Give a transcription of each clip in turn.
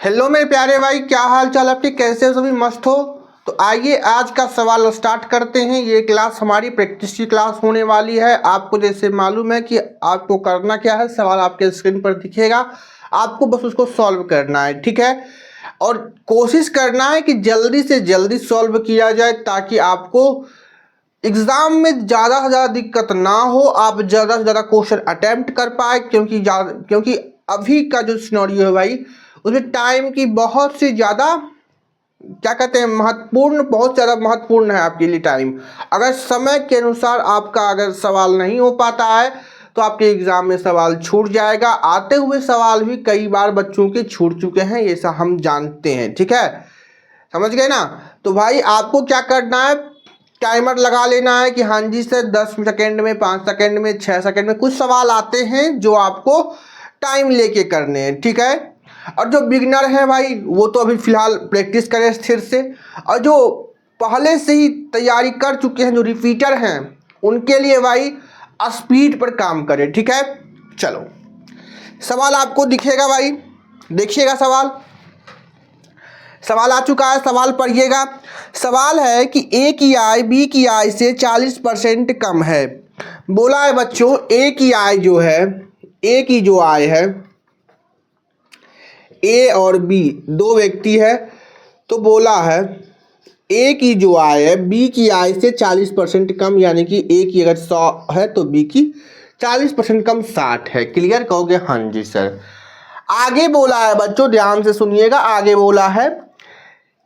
Hello मेरे प्यारे भाई, क्या हाल चाल आपके, कैसे हो? सभी मस्त हो? तो आइए आज का सवाल स्टार्ट करते हैं। ये क्लास हमारी प्रैक्टिस की क्लास होने वाली है। आपको जैसे मालूम है कि आपको करना क्या है, सवाल आपके स्क्रीन पर दिखेगा, आपको बस उसको सॉल्व करना है, ठीक है। और कोशिश करना है कि जल्दी से जल्दी सॉल्व किया जाए ताकि आपको एग्जाम में ज़्यादा से ज़्यादा दिक्कत ना हो, आप ज़्यादा से ज़्यादा क्वेश्चन अटेम्प्ट कर पाए। क्योंकि अभी का जो सिनेरियो है भाई, उसमें टाइम की बहुत सी ज़्यादा क्या कहते हैं महत्वपूर्ण, बहुत ज़्यादा महत्वपूर्ण है आपके लिए टाइम। अगर समय के अनुसार आपका अगर सवाल नहीं हो पाता है तो आपके एग्ज़ाम में सवाल छूट जाएगा। आते हुए सवाल भी कई बार बच्चों के छूट चुके हैं, ये सब हम जानते हैं, ठीक है। समझ गए ना? तो भाई आपको क्या करना है, टाइमर लगा लेना है कि हाँ जी सर 10 सेकेंड में, 5 सेकेंड में, 6 सेकेंड में कुछ सवाल आते हैं जो आपको टाइम लेके करने हैं, ठीक है। और जो बिगनर है भाई वो तो अभी फिलहाल प्रैक्टिस करें स्थिर से, और जो पहले से ही तैयारी कर चुके हैं, जो रिपीटर हैं, उनके लिए भाई स्पीड पर काम करें, ठीक है। चलो सवाल आपको दिखेगा भाई, देखिएगा सवाल आ चुका है, सवाल पढ़िएगा। सवाल है कि ए की आय बी की आय से 40% कम है। बोला है बच्चों ए की आय जो है, ए की जो आय है, ए और बी दो व्यक्ति है, तो बोला है ए की जो आय है बी की आय से 40% कम, यानी कि ए की अगर 100 है तो बी की 40% कम 60 है। क्लियर कहोगे? हाँ जी सर। आगे बोला है बच्चों, ध्यान से सुनिएगा, आगे बोला है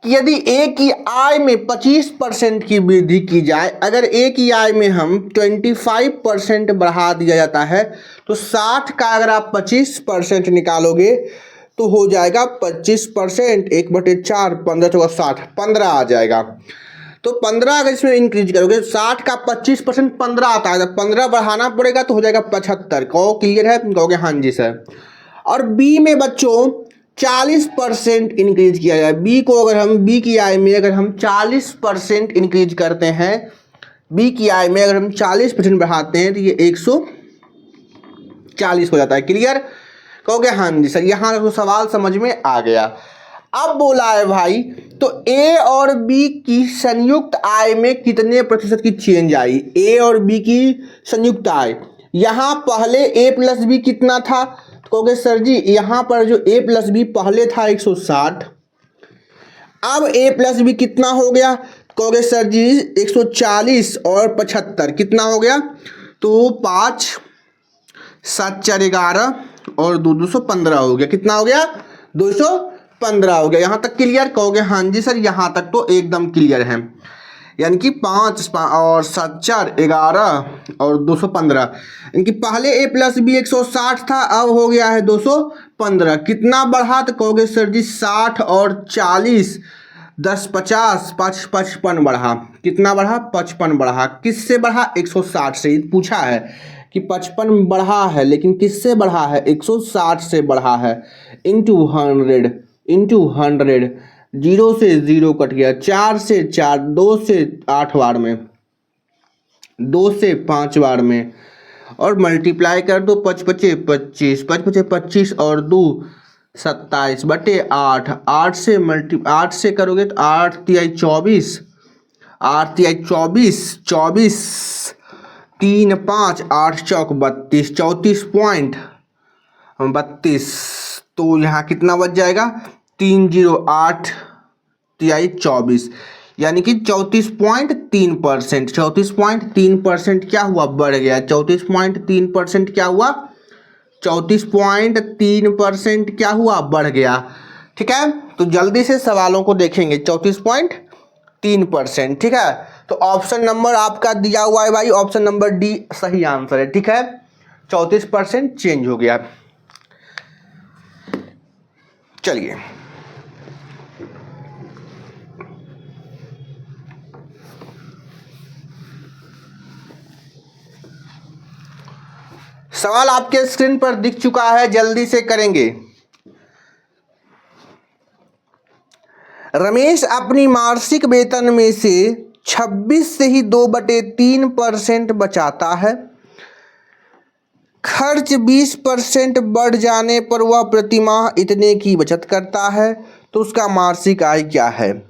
कि यदि ए की आय में 25% की वृद्धि की जाए, अगर ए की आय में हम 25% बढ़ा दिया जाता है तो 60 का अगर आप 25% निकालोगे तो हो जाएगा 25%, 1/4, 15 चौका 60, 15 आ जाएगा। तो 15 अगर इसमें इंक्रीज करोगे, 60 का 25% 15 आता है, तो 15 बढ़ाना पड़ेगा तो हो जाएगा 75। कहो क्लियर है? कहोगे हाँ जी सर। और बी में बच्चों 40% इंक्रीज किया जाए, बी को अगर हम बी की आय में अगर हम 40% इंक्रीज करते हैं, बी की आय में अगर हम 40% बढ़ाते हैं तो ये 140 हो जाता है। क्लियर? कहोगे हाँ जी सर। यहाँ तो सवाल समझ में आ गया। अब बोला है भाई तो ए और बी की संयुक्त आय में कितने प्रतिशत की चेंज आई? ए और बी की संयुक्त आय, यहाँ पहले ए प्लस बी कितना था? तो कहोगे सर जी यहाँ पर जो ए प्लस बी पहले था 160, अब ए प्लस बी कितना हो गया? कहोगे सर जी 140 और 75 कितना हो गया? तो 5 7 4 11 और 215 हो गया। कितना हो गया? 215 हो गया। यहाँ तक क्लियर? कहोगे हाँ जी सर, यहाँ तक तो एकदम क्लियर है। यानी कि 5 और 7 4 11 और 215, यानी कि पहले ए प्लस बी 160 था, अब हो गया है 215। कितना बढ़ा? तो कहोगे सर जी 60 और 40, 10 50, 55 बढ़ा। कितना बढ़ा? 55 बढ़ा। किससे बढ़ा? 160 से। पूछा है कि 55 बढ़ा है, लेकिन किससे बढ़ा है? 160 से बढ़ा है। इंटू 100, 0 से 0 कट गया, 4 से 4, 2 से 8 बार में, 2 से 5 बार में, और मल्टीप्लाई कर दो, 5 पचे 25, 5 पचे 25 और 2 27/8। 8 से करोगे तो 8 तिहाई 24, 8 तिहाई 24, 24 3 5, 8 चौक 32, 34.32। तो यहाँ कितना बच जाएगा? 308 तिहाई 24, यानी कि 34.3%। 34.3% क्या हुआ? बढ़ गया। 34.3% क्या हुआ? 34.3% क्या हुआ? बढ़ गया। ठीक है, तो जल्दी से सवालों को देखेंगे। 34.3%, ठीक है। तो ऑप्शन नंबर आपका दिया हुआ है भाई, ऑप्शन नंबर डी सही आंसर है, ठीक है। 34% चेंज हो गया। चलिए सवाल आपके स्क्रीन पर दिख चुका है, जल्दी से करेंगे। रमेश अपनी मासिक वेतन में से 26 से ही 2/3% बचाता है। खर्च 20% बढ़ जाने पर वह प्रति माह इतने की बचत करता है, तो उसका मासिक आय क्या है?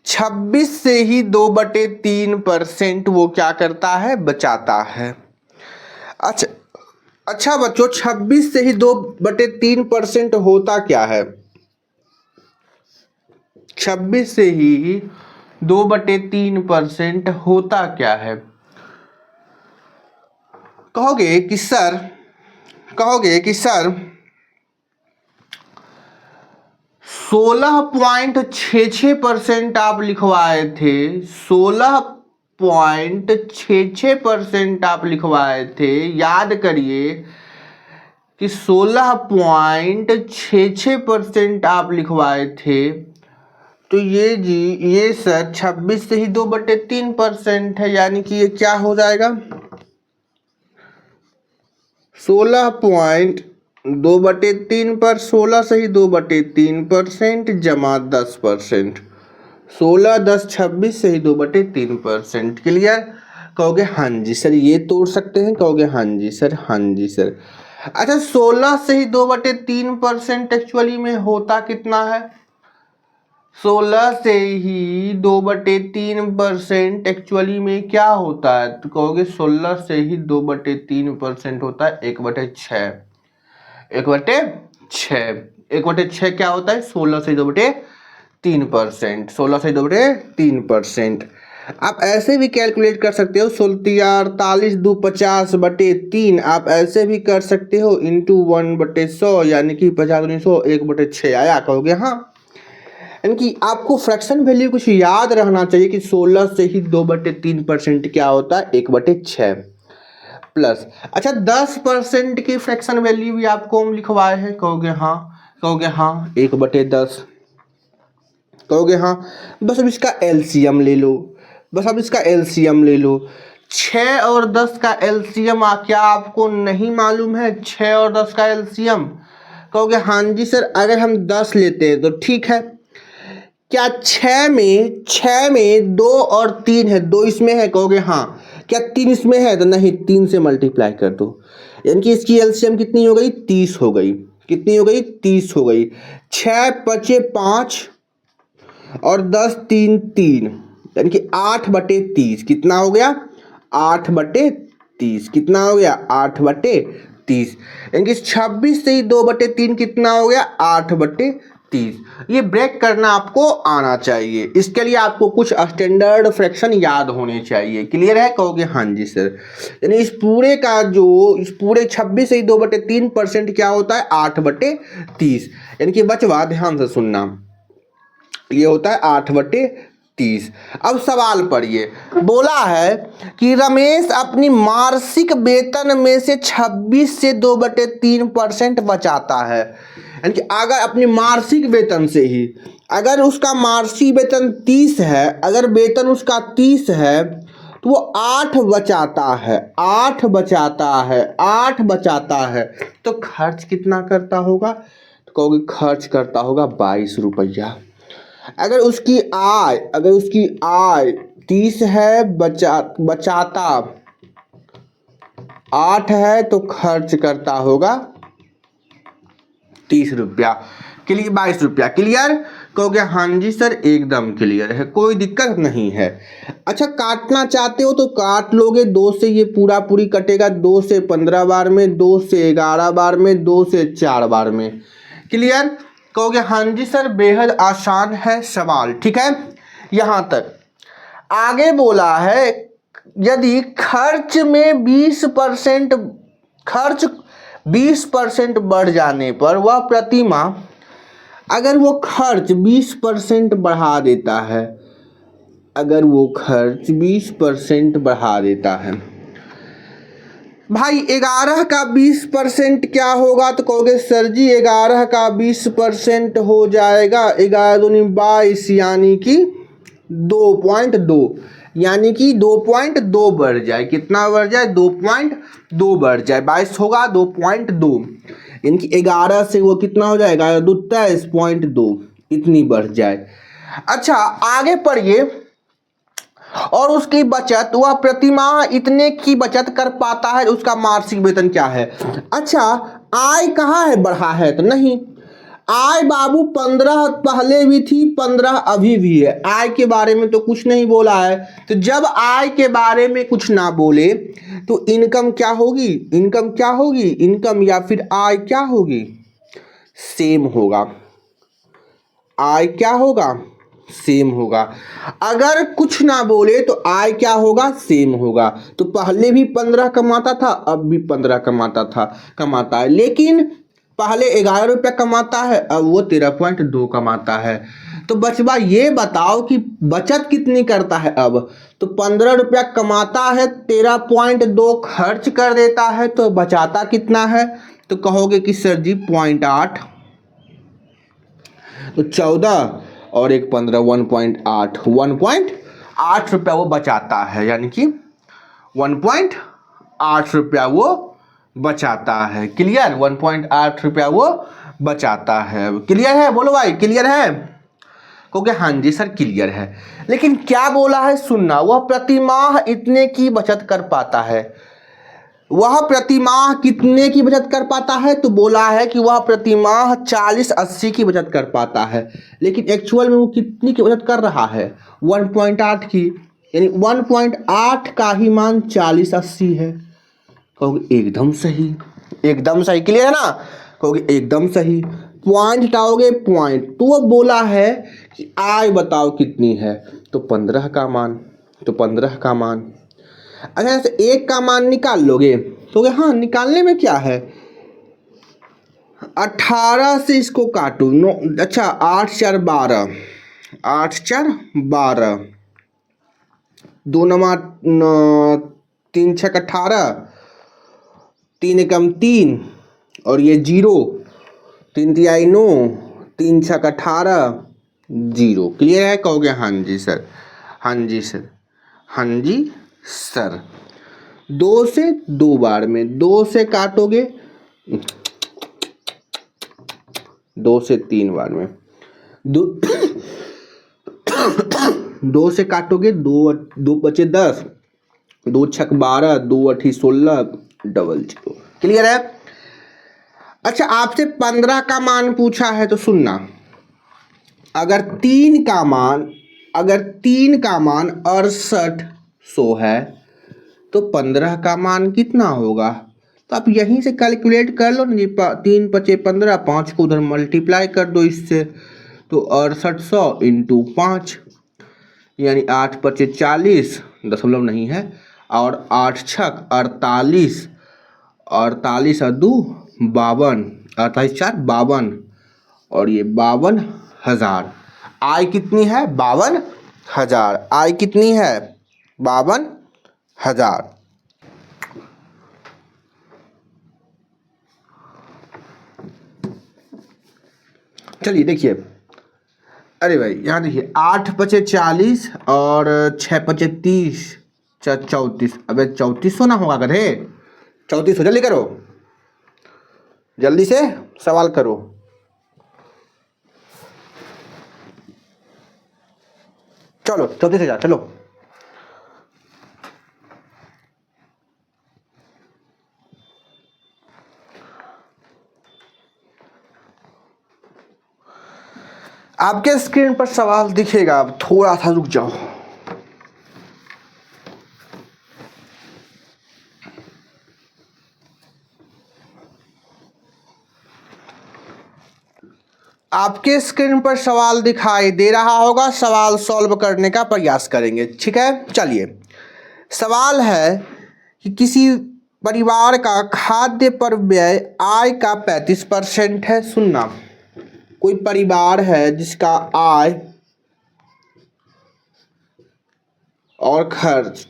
26 से ही 2/3% वो क्या करता है? बचाता है। अच्छा बच्चों, 26 से ही 2/3% होता क्या है? 26 से ही 2/3% होता क्या है? कहोगे कि सर 16.66% आप लिखवाए थे, 16.66% आप लिखवाए थे। याद करिए कि 16.66% आप लिखवाए थे। तो ये सर 26 से ही 2/3% है, यानी कि ये क्या हो जाएगा? 16.2/3 पर 16 से ही 2/3% जमा 10%। 16 10 26 से ही 2/3%। क्लियर? कहोगे हाँ जी सर, ये तोड़ सकते हैं? कहोगे हाँ जी सर, हाँ जी सर। अच्छा, 16 से ही 2/3% एक्चुअली में होता कितना है? 16 से ही 2/3% एक्चुअली में क्या होता है? तो कहोगे 16 से ही 2/3% होता है 1/6। 1/6 क्या होता है? 16 से 2/3%। 16 से 2/3%। आप ऐसे भी कैलकुलेट कर सकते हो, 48 2 50/3। आप ऐसे भी कर सकते हो इंटू 1/100, यानी कि 50 100 1/6 आया। कहोगे हाँ, यानी कि आपको फ्रैक्शन वैल्यू कुछ याद रहना चाहिए कि 16 से ही 2/3% क्या होता है? 1/6 प्लस। अच्छा, 10% की फ्रैक्शन वैल्यू भी आपको हम लिखवाए हैं। कहोगे हाँ, 1/10। कहोगे हाँ, बस अब इसका एलसीएम ले लो। 6 और 10 का एलसीएम क्या आपको नहीं मालूम है? 6 और 10 का एलसीएम। कहोगे हाँ जी सर, अगर हम 10 लेते हैं तो ठीक है। क्या 6 में 2 और 3 है? 2 इसमें है। कहोगे हाँ। क्या 3 इसमें है? तो नहीं, 3 से मल्टीप्लाई कर दो, यानी कि इसकी एलसीएम कितनी हो गई? 30 हो गई। कितनी हो गई? 30 हो गई। 6 5 5 और 10 3 3, यानी कि 8/30 कितना हो गया? 8/30 कितना हो गया? 8/30, यानी कि 26 से ही 2/3 कितना हो गया? 8/30। ये ब्रेक करना आपको आना चाहिए। इसके लिए आपको कुछ स्टैंडर्ड फ्रैक्शन याद होने चाहिए। क्लियर है? कहोगे हाँ जी सर। यानी इस पूरे 26 से ही 2/3% क्या होता है? 8/30। यानी कि बचवा ध्यान से सुनना, ये होता है 8/30। अब सवाल पढ़िए। बोला है कि रमेश अपनी मासिक वेतन में से 26 से 2/3% बचाता है। यानी कि अगर अपनी मासिक वेतन से ही, अगर उसका मासिक वेतन 30 है, अगर वेतन उसका 30 है, तो वो 8 बचाता है। 8 बचाता है। तो खर्च कितना करता होगा? तो कहोगे खर्च करता होगा 22 रुपया। अगर उसकी आय 30 है, बचाता 8 है, तो खर्च करता होगा 30 रुपया। क्लियर? 22 रुपया। क्लियर? कहोगे हाँ जी सर, एकदम क्लियर है, कोई दिक्कत नहीं है। अच्छा, काटना चाहते हो तो काट लोगे। 2 से ये पूरी कटेगा, 2 से 15 बार में, 2 से 11 बार में, 2 से 4 बार में। क्लियर? कहोगे हाँ जी सर, बेहद आसान है सवाल। ठीक है, यहां तक। आगे बोला है यदि खर्च 20% बढ़ जाने पर वह प्रति माह, अगर वो खर्च 20% बढ़ा देता है, अगर वो खर्च 20% बढ़ा देता है, भाई 11 का 20% क्या होगा? तो कहोगे सर जी 11 का 20% हो जाएगा 11 दूनी 22, यानी कि 2.2, यानी कि 2.2 बढ़ जाए। कितना बढ़ जाए? 2.2 बढ़ जाए। 22 होगा 2.2, यानी कि 11 से वो कितना हो जाएगा? 23.2, इतनी बढ़ जाए। अच्छा, आगे पढ़िए। और उसकी बचत, वह प्रतिमाह इतने की बचत कर पाता है, उसका मासिक वेतन क्या है। अच्छा, आय कहाँ है, बढ़ा है तो नहीं। आय बाबू 15 पहले भी थी, 15 अभी भी है। आय के बारे में तो कुछ नहीं बोला है। तो जब आय के बारे में कुछ ना बोले तो इनकम क्या होगी, इनकम क्या होगी, इनकम या फिर आय क्या होगी, सेम होगा। आय क्या होगा, सेम होगा। अगर कुछ ना बोले तो आय क्या होगा, सेम होगा। तो पहले भी 15 कमाता था, अब भी 15 कमाता है, लेकिन पहले 11 रुपया कमाता है, अब वो 13.2 कमाता है। तो बचवा ये बताओ कि बचत कितनी करता है अब। तो 15 रुपया कमाता है, 13.2 खर्च कर देता है, तो बचाता कितना है। तो कहोगे कि सर जी 0.8, तो 14 और एक 15, 1.8 रुपया वो बचाता है, यानी कि 1.8 रुपया वो बचाता है। क्लियर, 1.8 रुपया वो बचाता है। क्लियर है, बोलो भाई क्लियर है। क्योंकि हाँ जी सर क्लियर है। लेकिन क्या बोला है सुनना, वह प्रतिमाह इतने की बचत कर पाता है। वह प्रतिमाह कितने की बचत कर पाता है, तो बोला है कि वह प्रतिमाह 40-80 की बचत कर पाता है। लेकिन एक्चुअल में वो कितनी की बचत कर रहा है, 1.8 की, यानी 1.8 का ही मान 40-80 है। कहोगे एकदम सही, एकदम सही। क्लियर है ना, कहोगे एकदम सही। पॉइंट हटाओगे पॉइंट, तो वो बोला है कि आय बताओ कितनी है, तो 15 का मान, तो 15 का मान। अच्छा, ऐसे एक का मान निकाल लोगे तो हाँ, निकालने में क्या है, 18 से इसको काटो, 9, अच्छा 8 4 12, 8 4 12, 2 नमा 3 6 18, 3 एकम 3 और ये 0, 3 तिहाई 9, 3 6 18, 0। क्लियर है, कहोगे हाँ जी सर, हाँ जी सर, हाँ जी सर। 2 से 2 बार में, 2 से काटोगे 2 से 3 बार में, 2 से काटोगे 2 बचे 10, 2 छक 12, 2 अठी 16, डबल 0। क्लियर है। अच्छा, आपसे 15 का मान पूछा है तो सुनना, अगर 3 का मान 6800 है तो 15 का मान कितना होगा। तो आप यहीं से कैलकुलेट कर लो ना जी, 3 पचे 15, 5 को उधर मल्टीप्लाई कर दो इससे, तो 6800 इंटू 5, यानी 8 पचे 40, दशमलव नहीं है, और 8 छक 48, 48 और 2 52, 48 4 52, और ये 52,000। आय कितनी है, 52,000। आय कितनी है, 52,000। चलिए देखिए, अरे भाई यहाँ देखिए, 8 पचे 40 और 6 पचे 30, 34, अबे 3400 ना होगा गधे, 3400। जल्दी करो, जल्दी से सवाल करो। चलो 34,000, चलो। आपके स्क्रीन पर सवाल दिखेगा, अब थोड़ा सा रुक जाओ। आपके स्क्रीन पर सवाल दिखाई दे रहा होगा, सवाल सॉल्व करने का प्रयास करेंगे, ठीक है। चलिए, सवाल है कि किसी परिवार का खाद्य पर व्यय आय का 35% है। सुनना, कोई परिवार है जिसका आय और खर्च,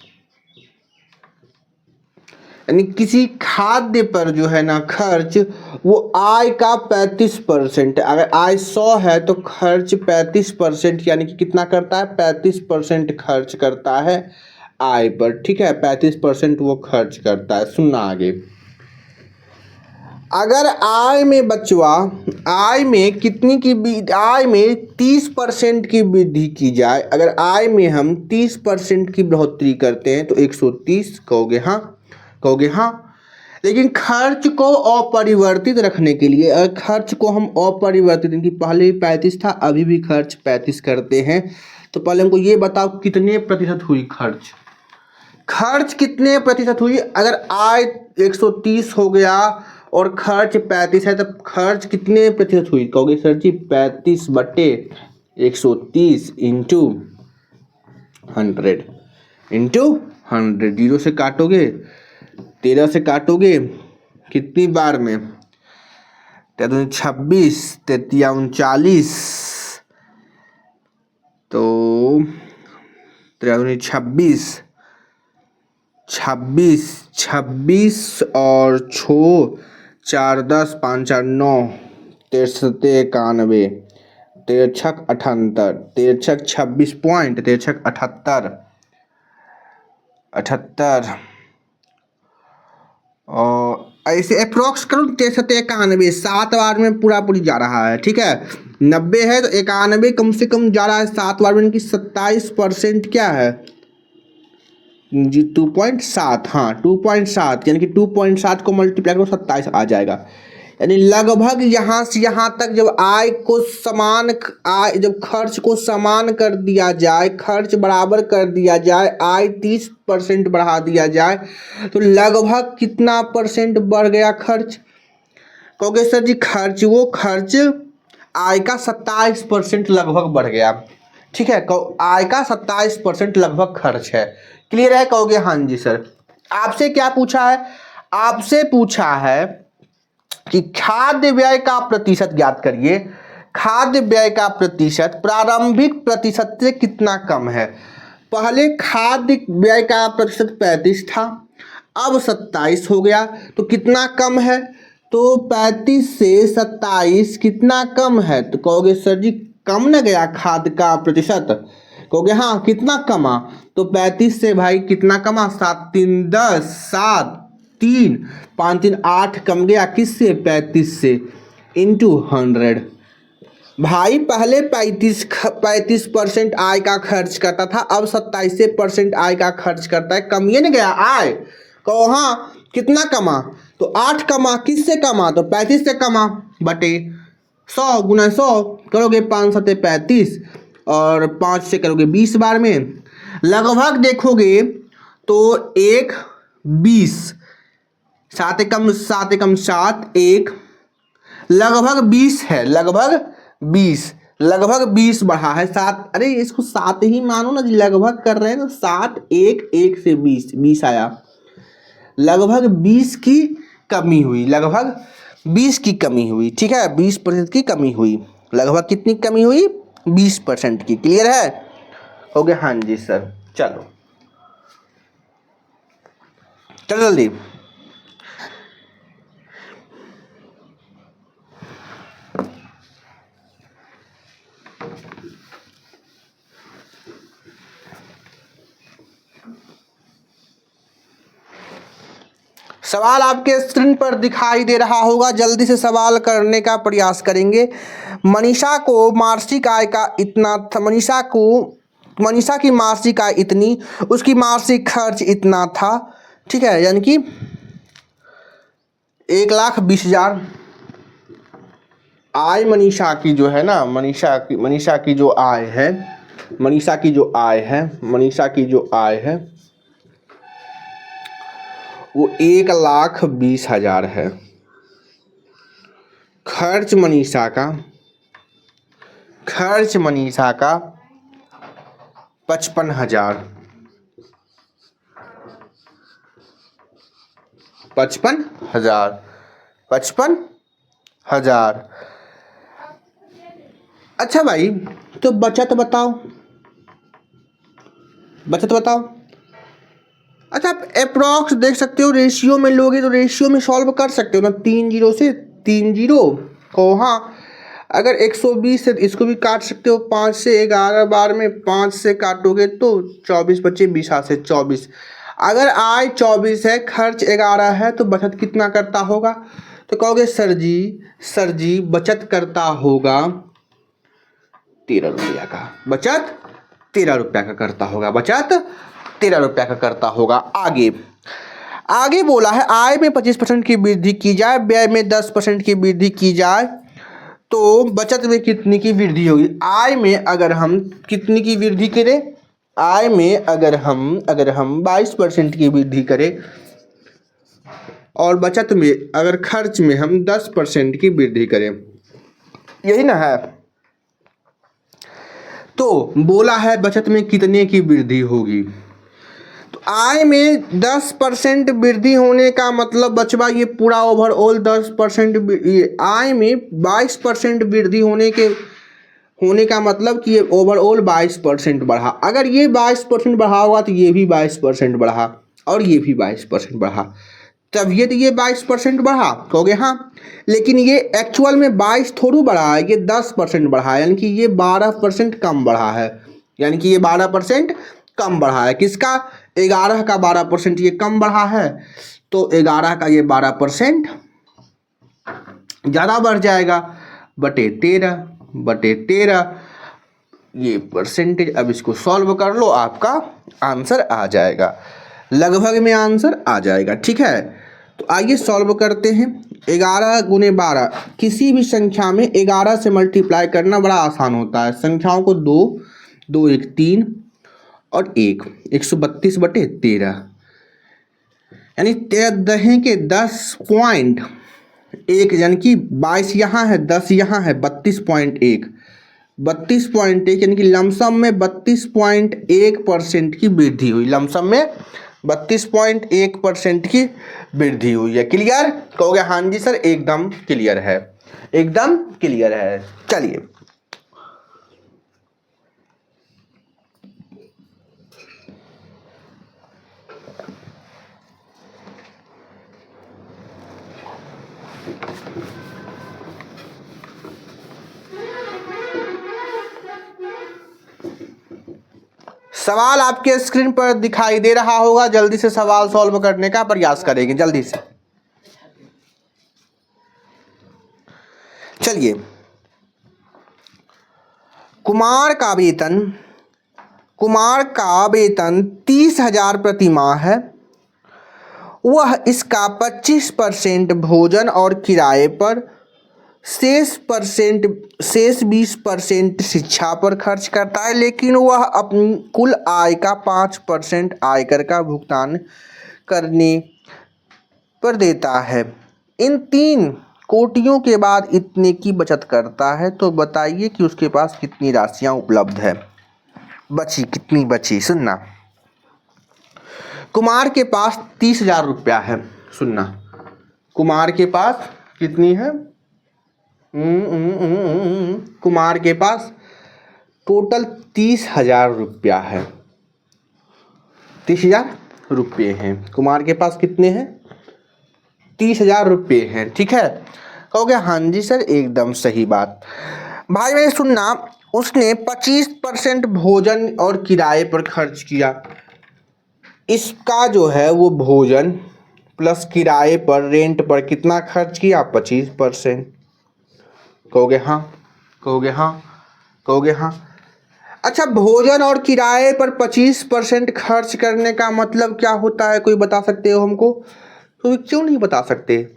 यानी किसी खाद्य पर जो है ना खर्च, वो आय का 35% है। अगर आय 100 है तो खर्च 35%, यानी कि कितना करता है, 35% खर्च करता है आय पर, ठीक है। 35% वो खर्च करता है। सुनना आगे, अगर आय में बचवा आय में कितनी की आय में 30% की वृद्धि की जाए, अगर आय में हम 30% की बढ़ोतरी करते हैं तो 130 कहोगे हाँ, कहोगे हाँ। लेकिन खर्च को अपरिवर्तित रखने के लिए, अगर खर्च को हम अपरिवर्तित, कि पहले 35 था अभी भी खर्च 35 करते हैं, तो पहले हमको ये बताओ कितने प्रतिशत हुई खर्च, खर्च कितने प्रतिशत हुई। अगर आय 130 हो गया और खर्च 35 है, तब खर्च कितने प्रतिशत हुई, कहोगे सर जी 35/130 इंटू 100, इंटू 100। 0 से काटोगे, 13 से काटोगे, कितनी बार में, 26, 39, तो 26, 26 और 6, 4, 10, 5, 4, 9, 63, 91, 63, 78, 63, 26 पॉइंट, 63, 78, 78 और ऐसे अप्रोक्स करो, 63, 91, 7 बार में पूरा पूरी जा रहा है, ठीक है। 90 है तो 91 कम से कम जा रहा है 7 बार में, कि 27% क्या है जी, 2.7, हाँ 2.7, यानी कि 2.7 को मल्टीप्लाई करो 27 आ जाएगा। यानी लगभग यहाँ से यहाँ तक जब आय को समान, आय जब खर्च को समान कर दिया जाए, खर्च बराबर कर दिया जाए, आय 30% बढ़ा दिया जाए, तो लगभग कितना परसेंट बढ़ गया खर्च, कहोगे सर जी खर्च, वो खर्च आय का 27% लगभग बढ़ गया, ठीक है। आय का 27% लगभग खर्च है, क्लियर है, कहोगे हाँ जी सर। आपसे क्या पूछा है, आपसे पूछा है कि खाद्य व्यय का प्रतिशत ज्ञात करिए, खाद्य व्यय का प्रतिशत प्रारंभिक प्रतिशत से कितना कम है। पहले खाद्य व्यय का प्रतिशत 35 था, अब 27 हो गया, तो कितना कम है, तो 35 से 27 कितना कम है, तो कहोगे सर जी कम न गया खाद्य का प्रतिशत, कहोगे हाँ कितना कमा, तो 35 से भाई कितना कमा, 7 3 10, 7 3 5 3 8 कम गया, किससे, 35 से, इंटू 100। भाई पहले 35% आय का खर्च करता था, अब 27% आय का खर्च करता है, कमिए न गया आय, कहो हाँ कितना कमा, तो 8 कमा, किससे कमा, तो 35 से कमा, बटे 100 गुना 100 करोगे 5 7 35 और 5 से करोगे 20 बार में, लगभग देखोगे तो 1 20, 7 एकम 7 एकम 7, 1 लगभग 20 है, लगभग 20 बढ़ा है 7, अरे इसको 7 ही मानो ना जी, लगभग कर रहे हैं तो 7 1 से 20 आया, लगभग 20 की कमी हुई, लगभग 20 की कमी हुई, ठीक है, 20% की कमी हुई, लगभग कितनी कमी हुई, 20% की, क्लियर है, हो गया हाँ जी सर। चलो चलो जल्दी, सवाल आपके स्क्रीन पर दिखाई दे रहा होगा, जल्दी से सवाल करने का प्रयास करेंगे। मनीषा को मासिक आय का इतना था, मनीषा की मासिक आय इतनी, उसकी मासिक खर्च इतना था, ठीक है, यानी कि 1,20,000 आय मनीषा की जो है ना, मनीषा की जो आय है, मनीषा की जो आय है वो 1,20,000 है। खर्च मनीषा का 55,000, 55,000। अच्छा भाई तो बचत बताओ, अच्छा आप अप्रॉक्स देख सकते हो, रेशियो में लोगे तो रेशियो में सॉल्व कर सकते हो ना, 3 0 से 3 0 को, हाँ अगर 120 है तो इसको भी काट सकते हो, 5 से 11 बार में 5 से काटोगे तो 24 बचे, 20 से 24। अगर आय 24 है, खर्च 11 है, तो बचत कितना करता होगा, तो कहोगे सर जी बचत करता होगा 13 रुपया का, बचत 13 रुपया का करता होगा, बचत 13 रुपया का करता होगा। आगे बोला है आय में 25% की वृद्धि की जाए, व्यय में 10% की वृद्धि की जाए तो बचत में कितनी की वृद्धि होगी। आय में अगर हम कितनी की वृद्धि करें, आय में अगर हम 22% की वृद्धि करें और बचत में अगर खर्च में हम 10% की वृद्धि करें, यही ना है। तो बोला है बचत में कितने की वृद्धि होगी, तो आय में 10% वृद्धि होने का मतलब बचवा ये पूरा ओवरऑल 10%, आय में 22% वृद्धि होने का मतलब कि ये ओवरऑल 22% बढ़ा। अगर ये 22% बढ़ा होगा तो ये भी 22% बढ़ा और ये भी 22% बढ़ा, तब ये 22% बढ़ा कहोगे हाँ, लेकिन ये एक्चुअल में 22 थोड़ी बढ़ा है, ये 10% बढ़ा है, यानी कि ये 12% कम बढ़ा है, यानी कि ये 12% कम बढ़ा है। किसका? 11 का 12% ये कम बढ़ा है, तो 11 का ये 12% ज़्यादा बढ़ जाएगा, बटे 13 ये परसेंटेज। अब इसको सॉल्व कर लो, आपका आंसर आ जाएगा, लगभग में आंसर आ जाएगा। ठीक है, तो आइए सॉल्व करते हैं। 11 गुने 12, किसी भी संख्या में 11 से मल्टीप्लाई करना बड़ा आसान होता है। संख्याओं को 2 1 3 और 1, 132 बटे 13, यानी 13 के 10.1, यानी कि 22 यहाँ है, 10 यहाँ है, 32.1 यानी कि लमसम में 32.1% की वृद्धि हुई, लमसम में 32.1% की वृद्धि हुई है। क्लियर कहोगे हाँ जी सर, एकदम क्लियर है, एकदम क्लियर है। चलिए सवाल आपके स्क्रीन पर दिखाई दे रहा होगा, जल्दी से सवाल सॉल्व करने का प्रयास करेंगे, जल्दी से। चलिए, कुमार का वेतन 30,000 प्रति माह है। वह इसका 25% भोजन और किराए पर, शेष 20% शिक्षा पर खर्च करता है, लेकिन वह अपनी कुल आय का 5% आयकर का भुगतान करने पर देता है। इन 3 कोटियों के बाद इतने की बचत करता है, तो बताइए कि उसके पास कितनी राशियां उपलब्ध है। कितनी बची सुनना। कुमार के पास 30,000 रुपया है, सुनना। कुमार के पास कितनी है? कुमार के पास टोटल 30,000 रुपया है, 30,000 रुपये हैं। कुमार के पास कितने हैं? 30,000 रुपये हैं। ठीक है, कहोगे हाँ जी सर, एकदम सही बात। भाई मैंने सुनना, उसने 25% भोजन और किराए पर खर्च किया। इसका जो है वो भोजन प्लस किराए पर, रेंट पर कितना खर्च किया? 25%। कहोगे हाँ, कहोगे हाँ, कहोगे हाँ। अच्छा, भोजन और किराए पर 25% खर्च करने का मतलब क्या होता है? कोई बता सकते हो हमको? तो क्यों नहीं बता सकते?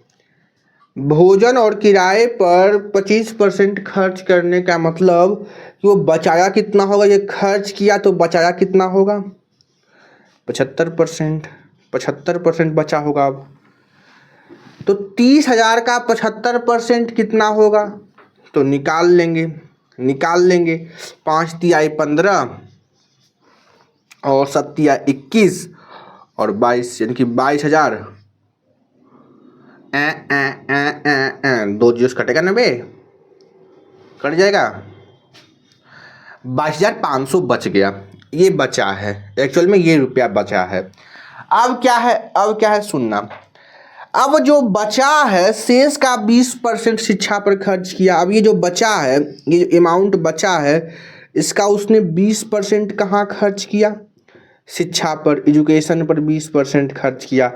भोजन और किराए पर 25% खर्च करने का मतलब कि वो बचाया कितना होगा? ये खर्च किया तो बचाया कितना होगा? 75% बचा होगा। अब तो 30,000 का 75% कितना होगा? तो निकाल लेंगे 5 तिहाई 15 और 7 तिहाई 21 और 22, यानी कि 22,000। 2 जीरो कटेगा 90, कट जाएगा। 22,500 बच गया, ये बचा है, एक्चुअल में ये रुपया बचा है। अब क्या है सुनना। अब जो बचा है, शेष का 20% शिक्षा पर खर्च किया। अब ये जो बचा है, ये जो अमाउंट बचा है, इसका उसने 20% कहाँ खर्च किया? शिक्षा पर, एजुकेशन पर 20% खर्च किया।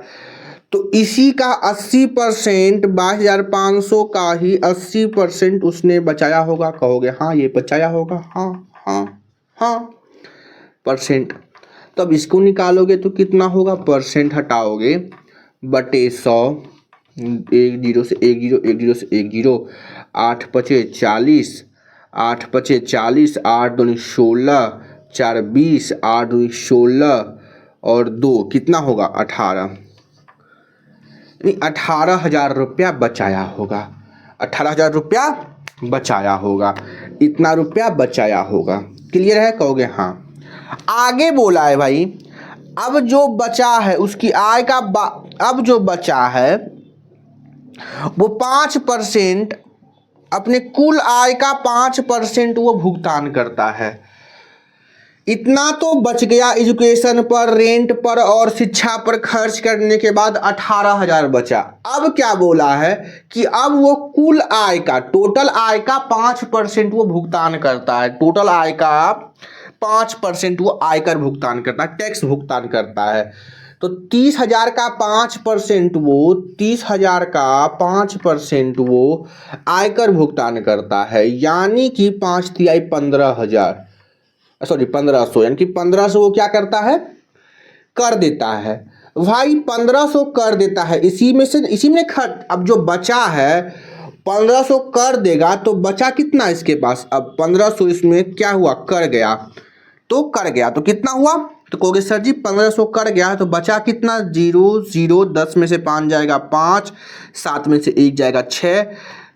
तो इसी का 80% 22,500 का ही 80% उसने बचाया होगा। कहोगे हाँ ये बचाया होगा, हाँ हाँ हाँ परसेंट। तब इसको निकालोगे तो कितना होगा, परसेंट हटाओगे बटे 100, एक जीरो से एक जीरो, एक जीरो से एक जीरो, 8 पचे 40, 8 पचे 40, 8 दूनी 16, 4 20, 8 दूनी 16 और 2 कितना होगा 18, 18,000 रुपया बचाया होगा। 18,000 रुपया बचाया होगा, इतना रुपया बचाया होगा। क्लियर है, कहोगे हाँ। आगे बोला है भाई, अब जो बचा है उसकी आय का अब जो बचा है वो 5%, अपने कुल आय का 5% वो भुगतान करता है। इतना तो बच गया एजुकेशन पर, रेंट पर और शिक्षा पर खर्च करने के बाद 18,000 बचा। अब क्या बोला है कि अब वो कुल आय का, टोटल आय का 5% वो भुगतान करता है। टोटल आय का 5% वो आयकर भुगतान करता है, टैक्स भुगतान करता है। तो 30,000 का 5% वो 30,000 का 5% वो आयकर भुगतान करता है, यानी कि 5 तिहाई 15,000, सॉरी 1,500, यानी कि 1,500 वो क्या करता है, कर देता है। भाई 1,500 कर देता है, इसी में खर्च। अब जो बचा है 1,500 कर देगा तो बचा कितना इसके पास, अब 1,500 इसमें क्या हुआ, कर गया। तो कर गया तो कितना हुआ, तो कहोगे सर जी 1,500 कर गया तो बचा कितना, 0 0, 10 में से 5 जाएगा 5, 7 में से 1 जाएगा 6,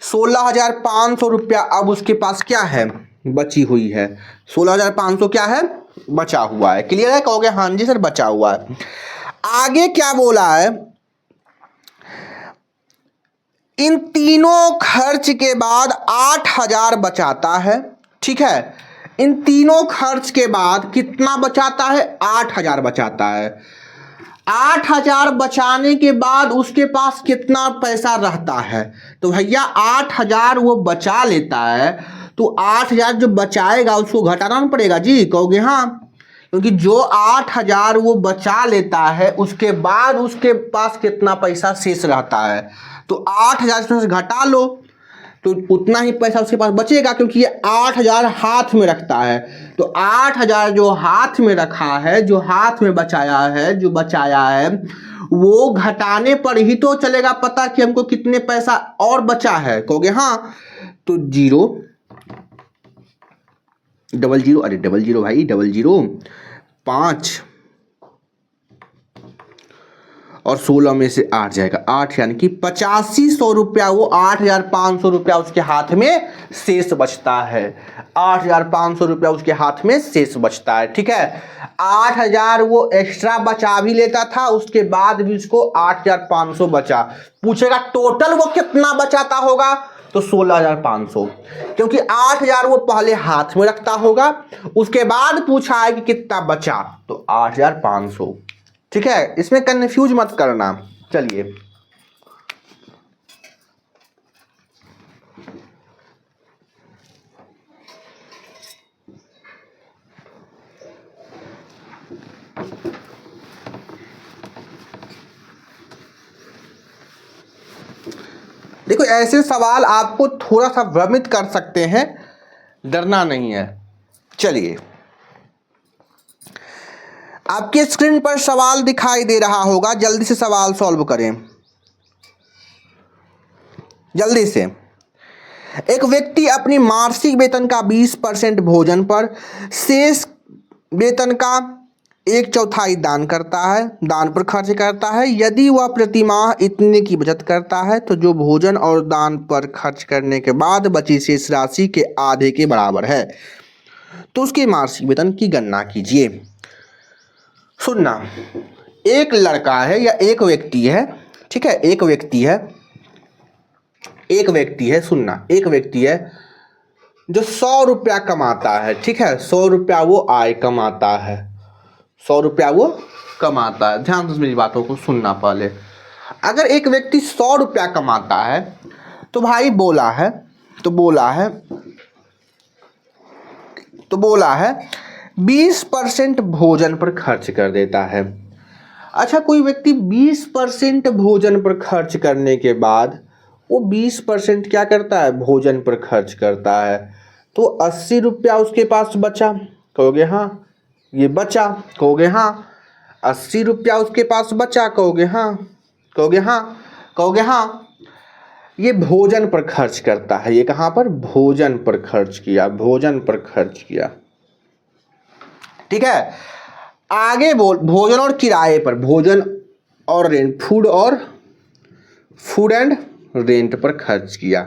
16,500 रुपया अब उसके पास क्या है, बची हुई है। 16,500 क्या है, बचा हुआ है। क्लियर है, कहोगे हाँ जी सर बचा हुआ है। आगे क्या बोला है, इन तीनों खर्च के बाद 8,000 बचाता है। ठीक है, इन तीनों खर्च के बाद कितना बचाता है, 8,000 बचाता है। 8,000 बचाने के बाद उसके पास कितना पैसा रहता है, तो भैया 8,000 वो बचा लेता है, तो 8,000 जो बचाएगा उसको घटाना नहीं पड़ेगा जी, कहोगे हाँ, क्योंकि जो 8,000 वो बचा लेता है उसके बाद उसके पास कितना पैसा शेष रहता है, तो 8,000 से घटा लो तो उतना ही पैसा उसके पास बचेगा, क्योंकि ये 8,000 हाथ में रखता है। तो 8,000 जो हाथ में रखा है, जो हाथ में बचाया है, जो बचाया है, वो घटाने पर ही तो चलेगा पता कि हमको कितने पैसा और बचा है। कहोगे हाँ, तो 0 00, अरे 00 भाई 00, 5 और 16 में से 8 जाएगा 8, यानी कि 8500 रुपया, वो 8,500 रुपया उसके हाथ में शेष बचता है। 8,500 रुपया उसके हाथ में शेष बचता है। ठीक है, 8,000 वो एक्स्ट्रा बचा भी लेता था, उसके बाद भी उसको 8,500 बचा। पूछेगा टोटल वो कितना बचाता होगा, तो 16,500, क्योंकि 8,000 वो पहले हाथ में रखता होगा, उसके बाद पूछा है कि कितना बचा, तो 8,500। ठीक है, इसमें कंफ्यूज मत करना। चलिए देखो, ऐसे सवाल आपको थोड़ा सा भ्रमित कर सकते हैं, डरना नहीं है। चलिए, आपके स्क्रीन पर सवाल दिखाई दे रहा होगा, जल्दी से सवाल सॉल्व करें, जल्दी से। एक व्यक्ति अपनी मासिक वेतन का 20% भोजन पर, शेष वेतन का 1/4 दान करता है, दान पर खर्च करता है। यदि वह प्रति माह इतने की बचत करता है तो जो भोजन और दान पर खर्च करने के बाद बची शेष राशि के आधे के बराबर है, तो उसके मासिक वेतन की गणना कीजिए। सुनना, एक लड़का है या एक व्यक्ति है, ठीक है, एक व्यक्ति है, सुनना, एक व्यक्ति है जो 100 रुपया कमाता है। ठीक है, 100 रुपया वो आय कमाता है, 100 रुपया वो कमाता है। ध्यान से मेरी बातों को सुनना पहले। अगर एक व्यक्ति 100 रुपया कमाता है तो भाई बोला है 20% भोजन पर खर्च कर देता है अच्छा, कोई व्यक्ति 20% भोजन पर खर्च करने के बाद वो 20% क्या करता है, भोजन पर खर्च करता है, तो 80 रुपया उसके पास बचा। कहोगे हाँ, ये बचा। कहोगे हाँ, 80 रुपया उसके पास बचा। कहोगे हाँ, कहोगे हाँ, कहोगे हाँ। ये भोजन पर खर्च करता है। ये कहाँ पर, भोजन पर खर्च किया, भोजन पर खर्च किया। ठीक है, आगे बोल, भोजन और किराए पर, भोजन और रेंट, फूड एंड रेंट पर खर्च किया।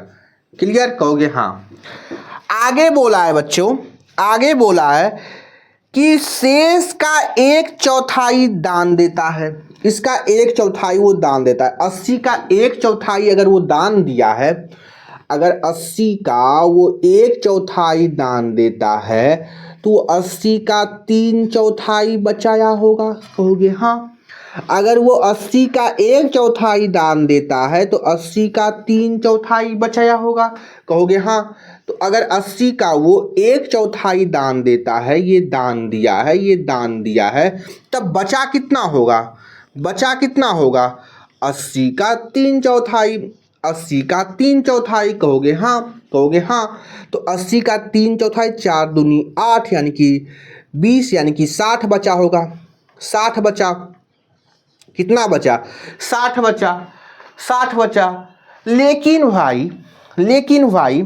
क्लियर, कहोगे हाँ। आगे बोला है बच्चों, आगे बोला है कि शेष का 1/4 दान देता है। इसका 1/4 वो दान देता है। 80 का 1/4 अगर वो दान दिया है, अगर 80 का वो 1/4 दान देता है, तो 80 का 3/4 बचाया होगा। कहोगे हाँ। अगर वो 80 का 1/4 दान देता है, तो 80 का 3/4 बचाया होगा। कहोगे हाँ। तो अगर 80 का वो 1/4 दान देता है, ये दान दिया है, ये दान दिया है, तब बचा कितना होगा, बचा कितना होगा, 80 का 3/4। 80 का 3/4। कहोगे हाँ, कहोगे हाँ। तो 80 का 3/4, 4 दूनी 8, यानी कि 20, यानी कि 60 बचा होगा। 60 बचा। कितना बचा, 60 बचा, 60 बचा। लेकिन भाई